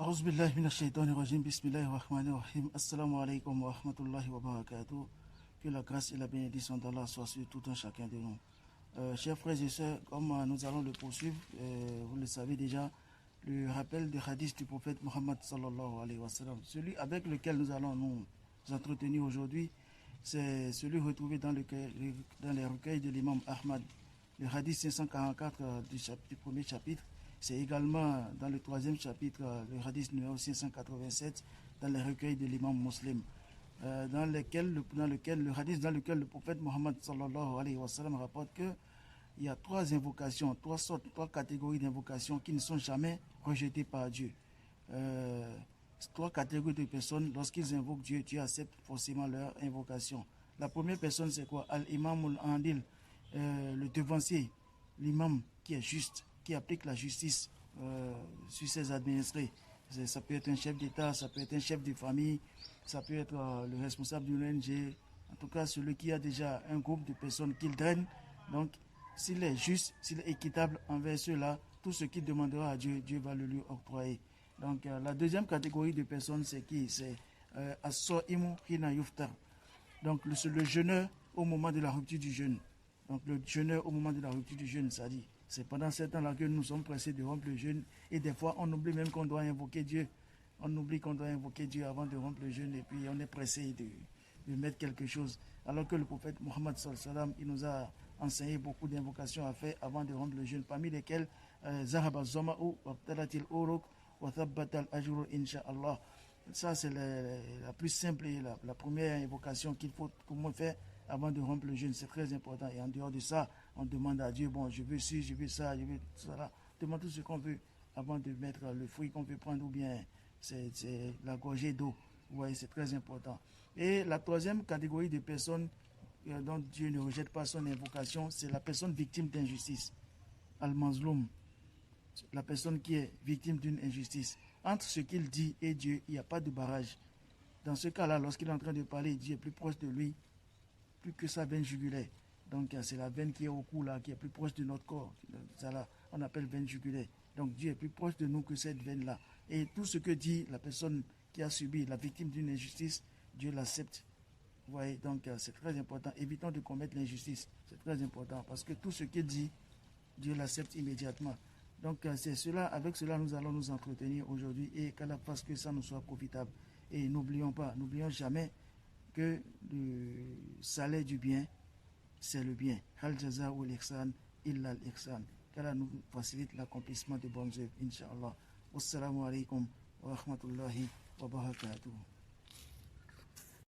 أعوذ بالله من الشيطان الرجيم بسم الله الرحمن الرحيم Assalamu alaikum wa rahmatullahi wa barakatuh. Que la grâce et la bénédiction d'Allah soient sur tout un chacun de nous. Chers frères et sœurs, comme nous allons le poursuivre, vous le savez déjà, le rappel des hadiths du prophète Mohammed sallallahu alayhi wa sallam, celui avec lequel nous allons nous entretenir aujourd'hui, c'est celui retrouvé dans les recueils de l'imam Ahmad, le hadith 544 du premier chapitre. C'est également dans le troisième chapitre, le hadith numéro 587, dans les recueils de l'imam Muslim, dans le hadith dans lequel le prophète Mohammed sallallahu alayhi wa sallam rapporte que il y a trois invocations, trois catégories d'invocations qui ne sont jamais rejetées par Dieu. Trois catégories de personnes, lorsqu'ils invoquent Dieu, Dieu accepte forcément leur invocation. La première personne, c'est quoi? Al-Imam al-Andil, le devancier, l'imam qui est juste, qui applique la justice sur ses administrés. Ça peut être un chef d'État, ça peut être un chef de famille, ça peut être le responsable d'une ONG, en tout cas celui qui a déjà un groupe de personnes qu'il draine. Donc, s'il est juste, s'il est équitable envers ceux-là, tout ce qu'il demandera à Dieu, Dieu va le lui octroyer. Donc, la deuxième catégorie de personnes, c'est qui? C'est As-Sa'imu Hina Yuftar. Donc, le jeûneur au moment de la rupture du jeûne. Donc, le jeûneur au moment de la rupture du jeûne, ça dit, c'est pendant ce temps-là que nous sommes pressés de rompre le jeûne. Et des fois, on oublie même qu'on doit invoquer Dieu. On oublie qu'on doit invoquer Dieu avant de rompre le jeûne. Et puis, on est pressé de mettre quelque chose. Alors que le prophète Mohammed sallallahu alayhi wa sallam, il nous a enseigné beaucoup d'invocations à faire avant de rompre le jeûne. Parmi lesquelles, Zahaba Zama'u, Wabtalatil Uruk, Wathabbatal Ajru, Inch'Allah. Ça, c'est la plus simple et la première invocation qu'il faut faire avant de rompre le jeûne. C'est très important. Et en dehors de ça, on demande à Dieu, bon, je veux ci, je veux ça, je veux cela. On demande tout ce qu'on veut avant de mettre le fruit qu'on veut prendre ou bien c'est la gorgée d'eau. Vous voyez, c'est très important. Et la troisième catégorie de personnes dont Dieu ne rejette pas son invocation, c'est la personne victime d'injustice. Al-Mazloum, la personne qui est victime d'une injustice. Entre ce qu'il dit et Dieu, il n'y a pas de barrage. Dans ce cas-là, lorsqu'il est en train de parler, Dieu est plus proche de lui, plus que sa veine jugulaire. Donc c'est la veine qui est au cou là, qui est plus proche de notre corps. Ça là, on appelle veine jugulaire. Donc Dieu est plus proche de nous que cette veine-là. Et tout ce que dit la personne qui a subi, la victime d'une injustice, Dieu l'accepte. Vous voyez, donc c'est très important. Évitons de commettre l'injustice. C'est très important parce que tout ce qu'il dit, Dieu l'accepte immédiatement. Donc c'est cela, avec cela nous allons nous entretenir aujourd'hui et qu'Allah fasse que ça nous soit profitable. Et n'oublions jamais que le salaire du bien, c'est le bien. Hal jaza'u al-ihsan illa al-ihsan. Qu'Allah nous facilite l'accomplissement de bonnes œuvres, Inch'Allah. Wassalamu alaikum wa rahmatullahi wa barakatuh.